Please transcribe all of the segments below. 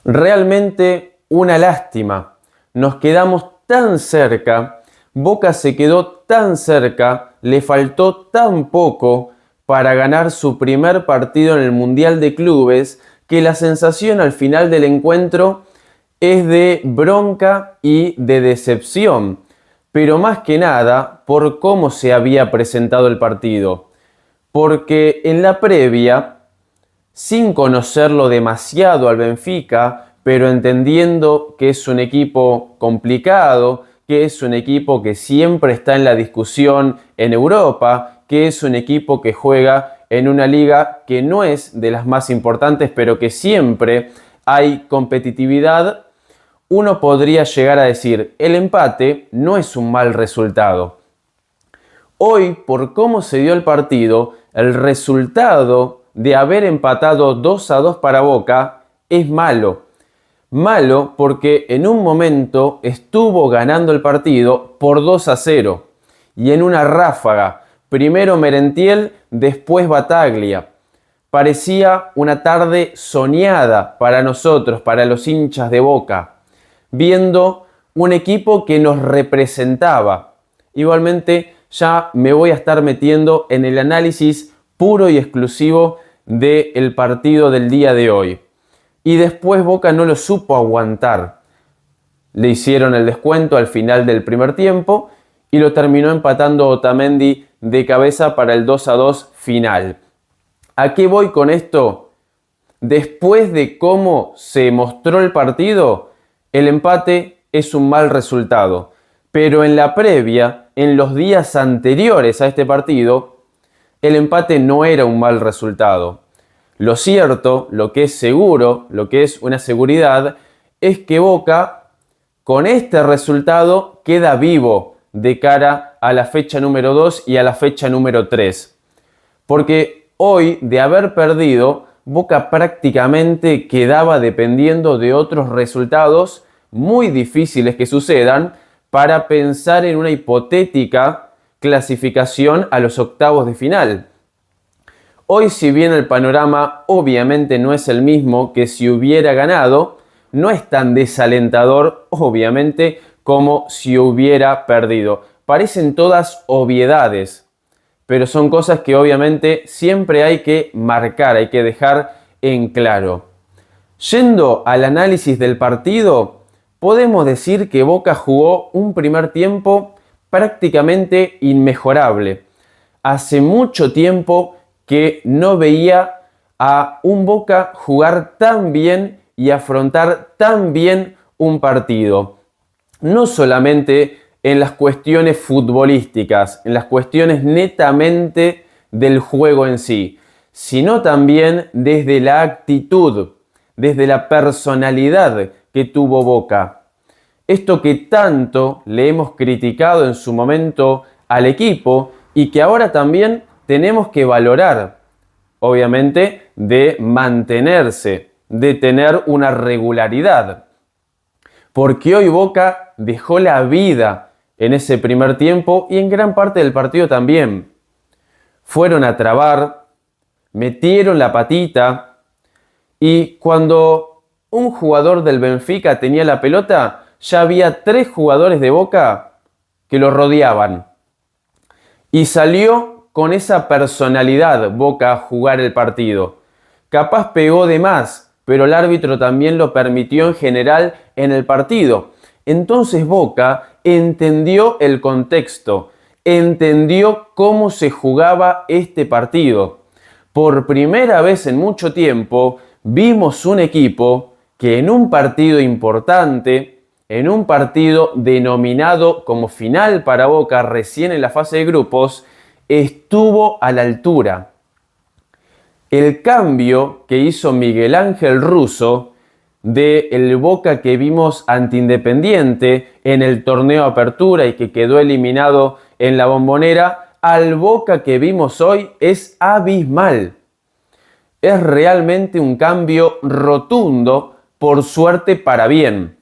Realmente una lástima. Nos quedamos tan cerca, Boca se quedó tan cerca, le faltó tan poco para ganar su primer partido en el Mundial de Clubes, que la sensación al final del encuentro es de bronca y de decepción, pero más que nada por cómo se había presentado el partido. Porque en la previa, sin conocerlo demasiado al Benfica, pero entendiendo que es un equipo complicado, que es un equipo que siempre está en la discusión en Europa, que es un equipo que juega en una liga que no es de las más importantes, pero que siempre hay competitividad, uno podría llegar a decir, el empate no es un mal resultado. Hoy, por cómo se dio el partido, el resultado de haber empatado 2-2 para Boca es malo. Malo porque en un momento estuvo ganando el partido por 2-0 y en una ráfaga, primero Merentiel, después Bataglia. Parecía una tarde soñada para nosotros, para los hinchas de Boca, viendo un equipo que nos representaba. Igualmente, ya me voy a estar metiendo en el análisis puro y exclusivo del partido del día de hoy. Y después Boca no lo supo aguantar. Le hicieron el descuento al final del primer tiempo y lo terminó empatando Otamendi de cabeza para el 2-2 final. ¿A qué voy con esto? Después de cómo se mostró el partido, el empate es un mal resultado. Pero en la previa, en los días anteriores a este partido, el empate no era un mal resultado. Lo cierto, lo que es seguro, lo que es una seguridad, es que Boca, con este resultado, queda vivo de cara a la fecha número 2 y a la fecha número 3. Porque hoy, de haber perdido, Boca prácticamente quedaba dependiendo de otros resultados muy difíciles que sucedan para pensar en una hipotética clasificación a los octavos de final. Hoy, si bien el panorama obviamente no es el mismo que si hubiera ganado, no es tan desalentador, obviamente, como si hubiera perdido. Parecen todas obviedades, pero son cosas que obviamente siempre hay que marcar, hay que dejar en claro. Yendo al análisis del partido, podemos decir que Boca jugó un primer tiempo prácticamente inmejorable. Hace mucho tiempo que no veía a un Boca jugar tan bien y afrontar tan bien un partido. No solamente en las cuestiones futbolísticas, en las cuestiones netamente del juego en sí, sino también desde la actitud, desde la personalidad que tuvo Boca. Esto que tanto le hemos criticado en su momento al equipo y que ahora también tenemos que valorar, obviamente, de mantenerse, de tener una regularidad. Porque hoy Boca dejó la vida en ese primer tiempo y en gran parte del partido también. Fueron a trabar, metieron la patita y cuando un jugador del Benfica tenía la pelota, ya había 3 jugadores de Boca que lo rodeaban. Y salió con esa personalidad Boca a jugar el partido. Capaz pegó de más, pero el árbitro también lo permitió en general en el partido. Entonces Boca entendió el contexto, entendió cómo se jugaba este partido. Por primera vez en mucho tiempo vimos un equipo que en un partido importante, en un partido denominado como final para Boca recién en la fase de grupos, estuvo a la altura. El cambio que hizo Miguel Ángel Russo del Boca que vimos ante Independiente en el torneo Apertura y que quedó eliminado en la Bombonera, al Boca que vimos hoy es abismal. Es realmente un cambio rotundo, por suerte para bien.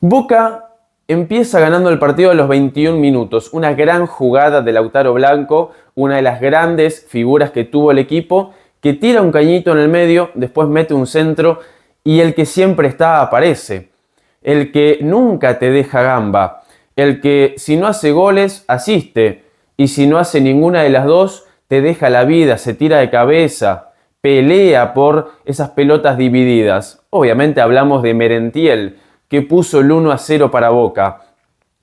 Boca empieza ganando el partido a los 21 minutos. Una gran jugada de Lautaro Blanco, una de las grandes figuras que tuvo el equipo, que tira un cañito en el medio, después mete un centro y el que siempre está aparece, el que nunca te deja gamba, el que si no hace goles asiste y si no hace ninguna de las dos te deja la vida, se tira de cabeza, pelea por esas pelotas divididas. Obviamente hablamos de Merentiel, que puso el 1-0 para Boca.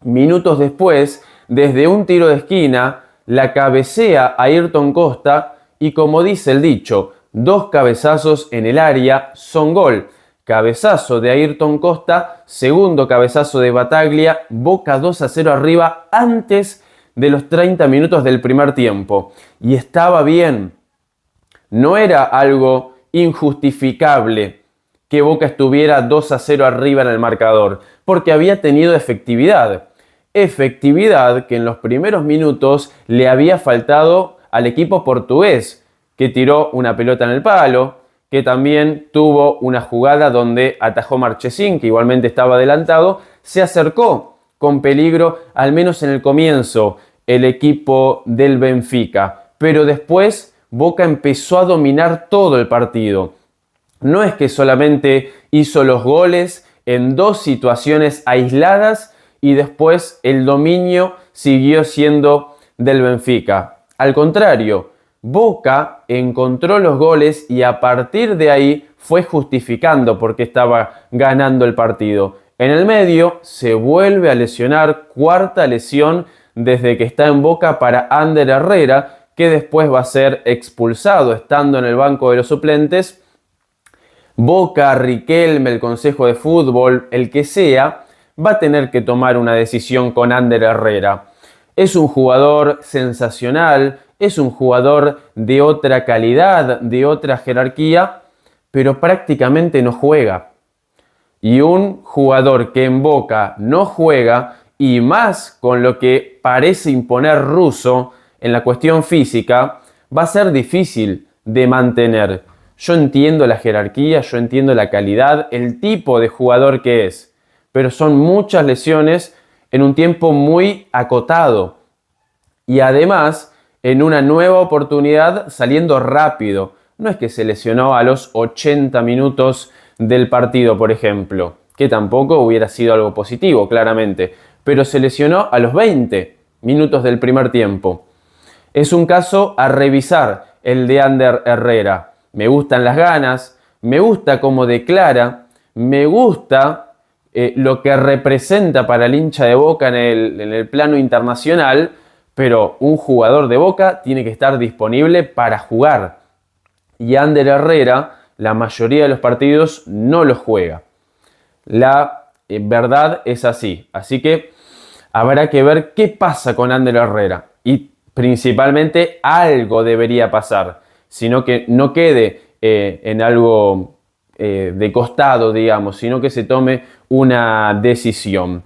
Minutos después, desde un tiro de esquina, la cabecea a Ayrton Costa y, como dice el dicho, 2 cabezazos en el área son gol. Cabezazo de Ayrton Costa, segundo cabezazo de Battaglia, Boca 2-0 arriba antes de los 30 minutos del primer tiempo. Y estaba bien. No era algo injustificable que Boca estuviera 2-0 arriba en el marcador, porque había tenido efectividad. Efectividad que en los primeros minutos le había faltado al equipo portugués, que tiró una pelota en el palo, que también tuvo una jugada donde atajó Marchesín, que igualmente estaba adelantado, se acercó con peligro, al menos en el comienzo, el equipo del Benfica. Pero después Boca empezó a dominar todo el partido. No es que solamente hizo los goles en 2 situaciones aisladas y después el dominio siguió siendo del Benfica. Al contrario, Boca encontró los goles y a partir de ahí fue justificando por qué estaba ganando el partido. En el medio se vuelve a lesionar, 4ª lesión desde que está en Boca para Ander Herrera, que después va a ser expulsado estando en el banco de los suplentes. Boca, Riquelme, el Consejo de Fútbol, el que sea, va a tener que tomar una decisión con Ander Herrera. Es un jugador sensacional, es un jugador de otra calidad, de otra jerarquía, pero prácticamente no juega. Y un jugador que en Boca no juega, y más con lo que parece imponer Russo en la cuestión física, va a ser difícil de mantener. Yo entiendo la jerarquía, yo entiendo la calidad, el tipo de jugador que es, pero son muchas lesiones en un tiempo muy acotado. Y además, en una nueva oportunidad saliendo rápido. No es que se lesionó a los 80 minutos del partido, por ejemplo, que tampoco hubiera sido algo positivo, claramente, pero se lesionó a los 20 minutos del primer tiempo. Es un caso a revisar el de Ander Herrera. Me gustan las ganas, me gusta cómo declara, me gusta lo que representa para el hincha de Boca en el plano internacional, pero un jugador de Boca tiene que estar disponible para jugar. Y Ander Herrera, la mayoría de los partidos no los juega. La verdad es así. Así que habrá que ver qué pasa con Ander Herrera. Y principalmente algo debería pasar, sino que no quede en algo de costado, digamos, sino que se tome una decisión.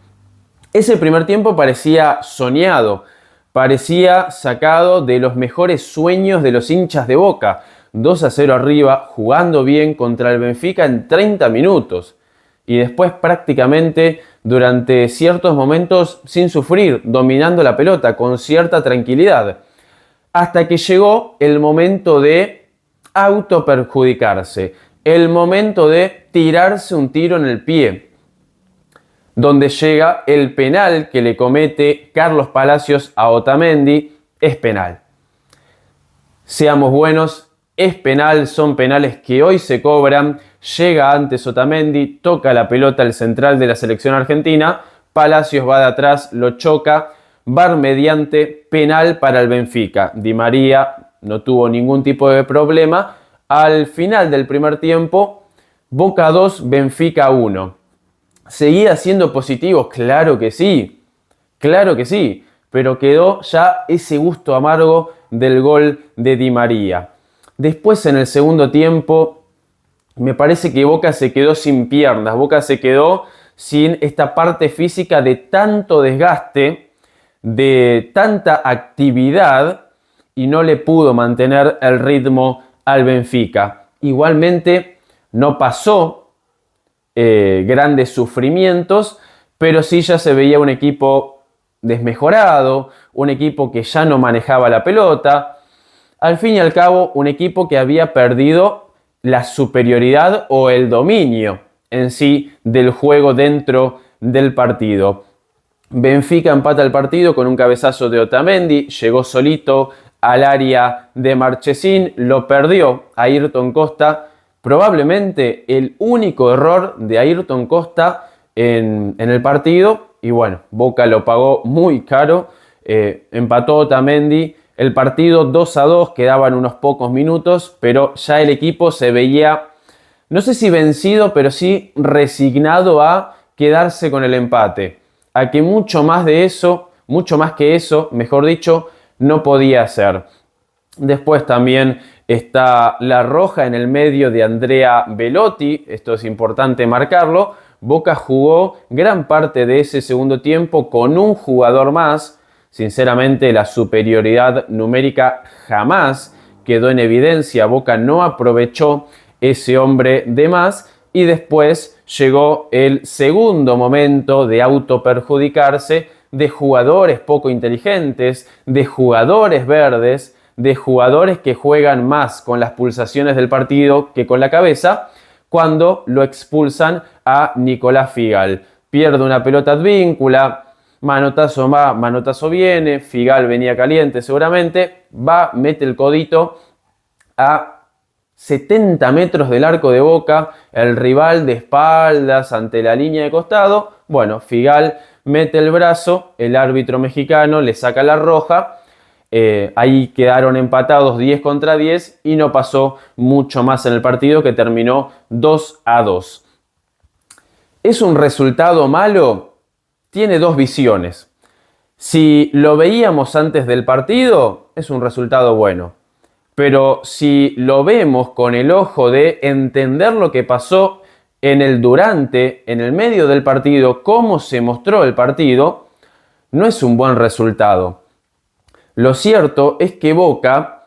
Ese primer tiempo parecía soñado, parecía sacado de los mejores sueños de los hinchas de Boca. 2-0 arriba, jugando bien contra el Benfica en 30 minutos. Y después prácticamente durante ciertos momentos sin sufrir, dominando la pelota con cierta tranquilidad. Hasta que llegó el momento de autoperjudicarse, el momento de tirarse un tiro en el pie, donde llega el penal que le comete Carlos Palacios a Otamendi. Es penal. Seamos buenos, es penal, son penales que hoy se cobran. Llega antes Otamendi, toca la pelota al central de la selección argentina, Palacios va de atrás, lo choca, VAR mediante, penal para el Benfica. Di María no tuvo ningún tipo de problema. Al final del primer tiempo, Boca 2, Benfica 1. ¿Seguía siendo positivo? Claro que sí, pero quedó ya ese gusto amargo del gol de Di María. Después en el segundo tiempo, me parece que Boca se quedó sin piernas, Boca se quedó sin esta parte física de tanto desgaste, de tanta actividad, y no le pudo mantener el ritmo al Benfica. Igualmente no pasó grandes sufrimientos, pero sí ya se veía un equipo desmejorado, un equipo que ya no manejaba la pelota. Al fin y al cabo, un equipo que había perdido la superioridad o el dominio en sí del juego dentro del partido. Benfica empata el partido con un cabezazo de Otamendi, llegó solito al área de Marchesín, lo perdió a Ayrton Costa, probablemente el único error de Ayrton Costa en el partido, y bueno, Boca lo pagó muy caro, empató Otamendi, el partido 2-2, quedaban unos pocos minutos, pero ya el equipo se veía, no sé si vencido, pero sí resignado a quedarse con el empate, a que mucho más que eso, mejor dicho, no podía hacer. Después también está la roja en el medio de Andrea Belotti, esto es importante marcarlo. Boca jugó gran parte de ese segundo tiempo con un jugador más. Sinceramente, la superioridad numérica jamás quedó en evidencia. Boca no aprovechó ese hombre de más y después llegó el segundo momento de autoperjudicarse, de jugadores poco inteligentes, de jugadores verdes, de jugadores que juegan más con las pulsaciones del partido que con la cabeza, cuando lo expulsan a Nicolás Figal. Pierde una pelota advíncula, manotazo va, manotazo viene, Figal venía caliente seguramente, va, mete el codito a 70 metros del arco de Boca, el rival de espaldas ante la línea de costado. Bueno, Figal mete el brazo, el árbitro mexicano le saca la roja. Ahí quedaron empatados 10 contra 10 y no pasó mucho más en el partido, que terminó 2-2. ¿Es un resultado malo? Tiene dos visiones. Si lo veíamos antes del partido, es un resultado bueno. Pero si lo vemos con el ojo de entender lo que pasó en el durante, en el medio del partido, cómo se mostró el partido, no es un buen resultado. Lo cierto es que Boca,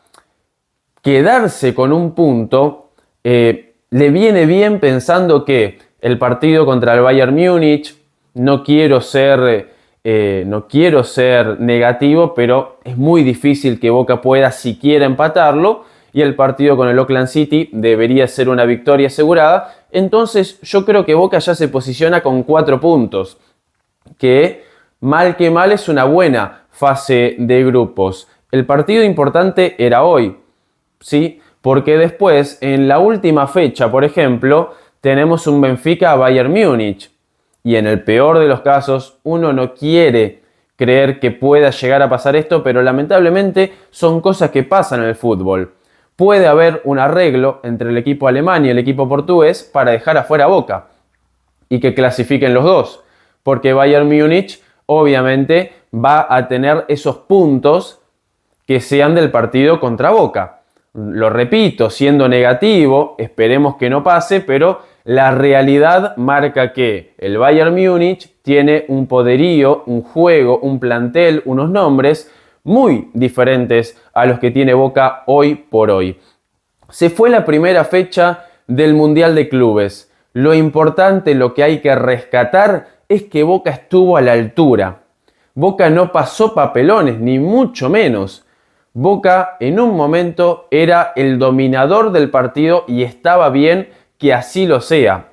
quedarse con un punto, le viene bien pensando que el partido contra el Bayern Múnich, no quiero ser negativo, pero es muy difícil que Boca pueda siquiera empatarlo, y el partido con el Auckland City debería ser una victoria asegurada. Entonces yo creo que Boca ya se posiciona con 4 puntos, que mal es una buena fase de grupos. El partido importante era hoy, ¿sí? Porque después, en la última fecha, por ejemplo, tenemos un Benfica-Bayern Múnich. Y en el peor de los casos, uno no quiere creer que pueda llegar a pasar esto, pero lamentablemente son cosas que pasan en el fútbol. Puede haber un arreglo entre el equipo alemán y el equipo portugués para dejar afuera a Boca y que clasifiquen los dos, porque Bayern Múnich obviamente va a tener esos puntos que sean del partido contra Boca. Lo repito, siendo negativo, esperemos que no pase, pero la realidad marca que el Bayern Múnich tiene un poderío, un juego, un plantel, unos nombres muy diferentes a los que tiene Boca hoy por hoy. Se fue la primera fecha del Mundial de Clubes. Lo importante, lo que hay que rescatar, es que Boca estuvo a la altura. Boca no pasó papelones, ni mucho menos. Boca en un momento era el dominador del partido y estaba bien que así lo sea.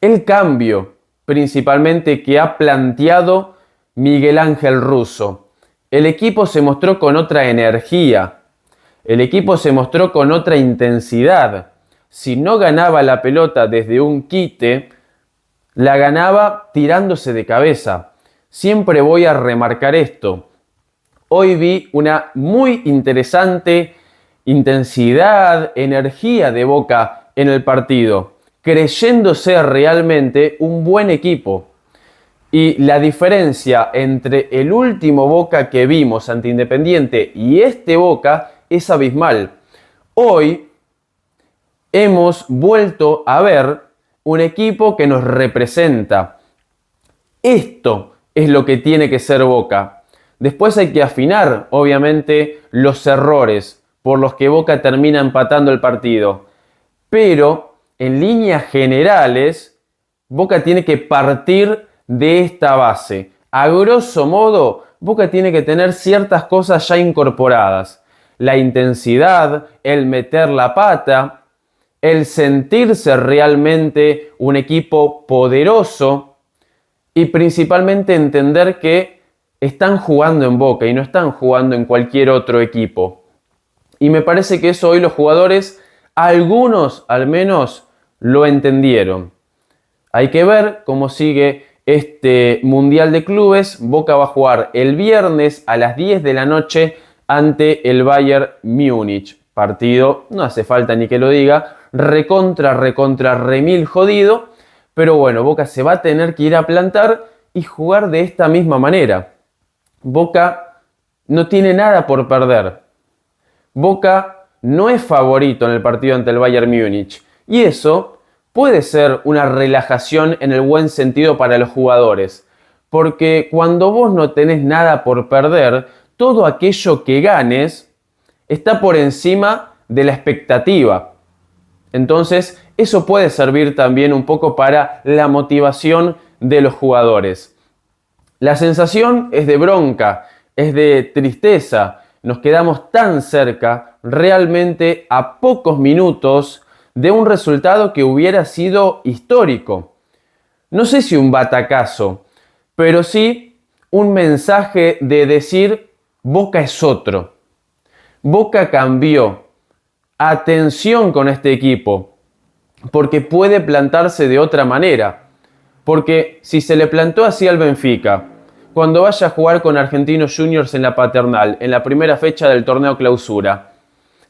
El cambio, principalmente, que ha planteado Miguel Ángel Russo. El equipo se mostró con otra energía. El equipo se mostró con otra intensidad. Si no ganaba la pelota desde un quite, la ganaba tirándose de cabeza. Siempre voy a remarcar esto. Hoy vi una muy interesante intensidad, energía de Boca en el partido, creyéndose realmente un buen equipo. Y la diferencia entre el último Boca que vimos ante Independiente y este Boca es abismal. Hoy hemos vuelto a ver un equipo que nos representa. Esto es lo que tiene que ser Boca. Después hay que afinar, obviamente, los errores por los que Boca termina empatando el partido. Pero, en líneas generales, Boca tiene que partir de esta base. A grosso modo, Boca tiene que tener ciertas cosas ya incorporadas. La intensidad, el meter la pata, el sentirse realmente un equipo poderoso y principalmente entender que están jugando en Boca y no están jugando en cualquier otro equipo. Y me parece que eso hoy los jugadores, algunos al menos, lo entendieron. Hay que ver cómo sigue este Mundial de Clubes. Boca va a jugar el viernes a las 10 de la noche ante el Bayern Múnich. Partido, no hace falta ni que lo diga, recontra remil jodido. Pero bueno, Boca se va a tener que ir a plantar y jugar de esta misma manera. Boca no tiene nada por perder. Boca no es favorito en el partido ante el Bayern Múnich. Y eso puede ser una relajación en el buen sentido para los jugadores. Porque cuando vos no tenés nada por perder, todo aquello que ganes está por encima de la expectativa. Entonces, eso puede servir también un poco para la motivación de los jugadores. La sensación es de bronca, es de tristeza. Nos quedamos tan cerca, realmente a pocos minutos, de un resultado que hubiera sido histórico. No sé si un batacazo, pero sí un mensaje de decir: Boca es otro. Boca cambió. Atención con este equipo, porque puede plantarse de otra manera. Porque si se le plantó así al Benfica, cuando vaya a jugar con Argentinos Juniors en la Paternal, en la primera fecha del torneo Clausura,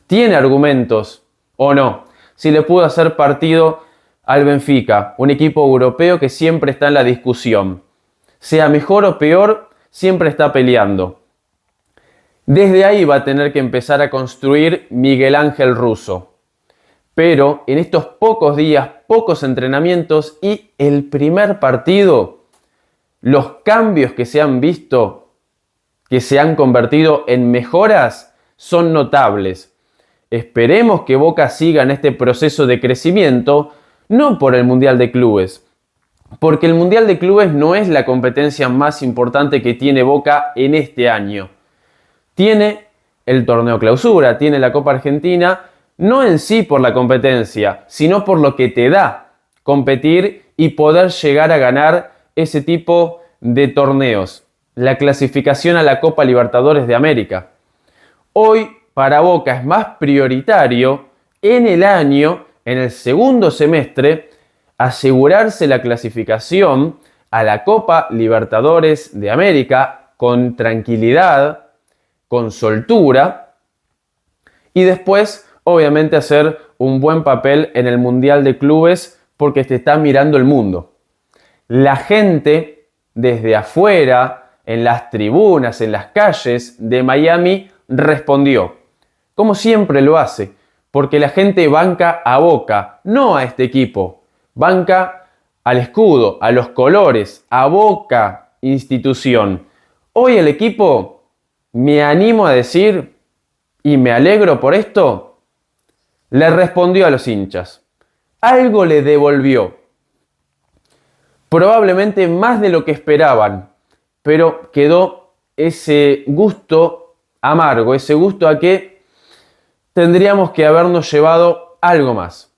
¿tiene argumentos o no? Si le pudo hacer partido al Benfica, un equipo europeo que siempre está en la discusión. Sea mejor o peor, siempre está peleando. Desde ahí va a tener que empezar a construir Miguel Ángel Russo. Pero en estos pocos días, pocos entrenamientos y el primer partido, los cambios que se han visto, que se han convertido en mejoras, son notables. Esperemos que Boca siga en este proceso de crecimiento, no por el Mundial de Clubes, porque el Mundial de Clubes no es la competencia más importante que tiene Boca en este año. Tiene el torneo Clausura, tiene la Copa Argentina, no en sí por la competencia, sino por lo que te da competir y poder llegar a ganar ese tipo de torneos. La clasificación a la Copa Libertadores de América. Hoy para Boca es más prioritario en el año, en el segundo semestre, asegurarse la clasificación a la Copa Libertadores de América con tranquilidad, con soltura, y después obviamente hacer un buen papel en el Mundial de Clubes porque te está mirando el mundo. La gente desde afuera, en las tribunas, en las calles de Miami, respondió, como siempre lo hace, porque la gente banca a Boca, no a este equipo, banca al escudo, a los colores, a Boca institución. Hoy el equipo, me animo a decir, y me alegro por esto, le respondió a los hinchas. Algo le devolvió. Probablemente más de lo que esperaban, pero quedó ese gusto amargo, ese gusto a que tendríamos que habernos llevado algo más.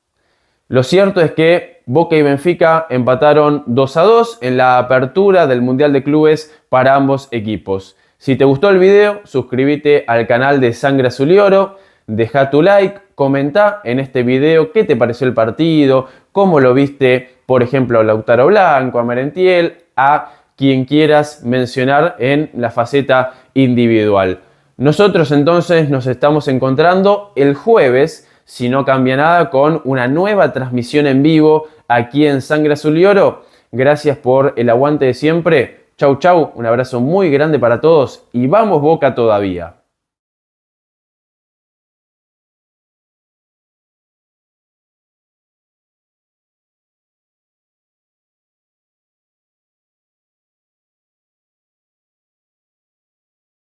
Lo cierto es que Boca y Benfica empataron 2-2 en la apertura del Mundial de Clubes para ambos equipos. Si te gustó el video, suscríbete al canal de Sangre Azul y Oro, deja tu like, comenta en este video qué te pareció el partido, cómo lo viste, por ejemplo, a Lautaro Blanco, a Merentiel, a quien quieras mencionar en la faceta individual. Nosotros entonces nos estamos encontrando el jueves, si no cambia nada, con una nueva transmisión en vivo aquí en Sangre Azul y Oro. Gracias por el aguante de siempre. Chau, chau, un abrazo muy grande para todos y vamos Boca todavía.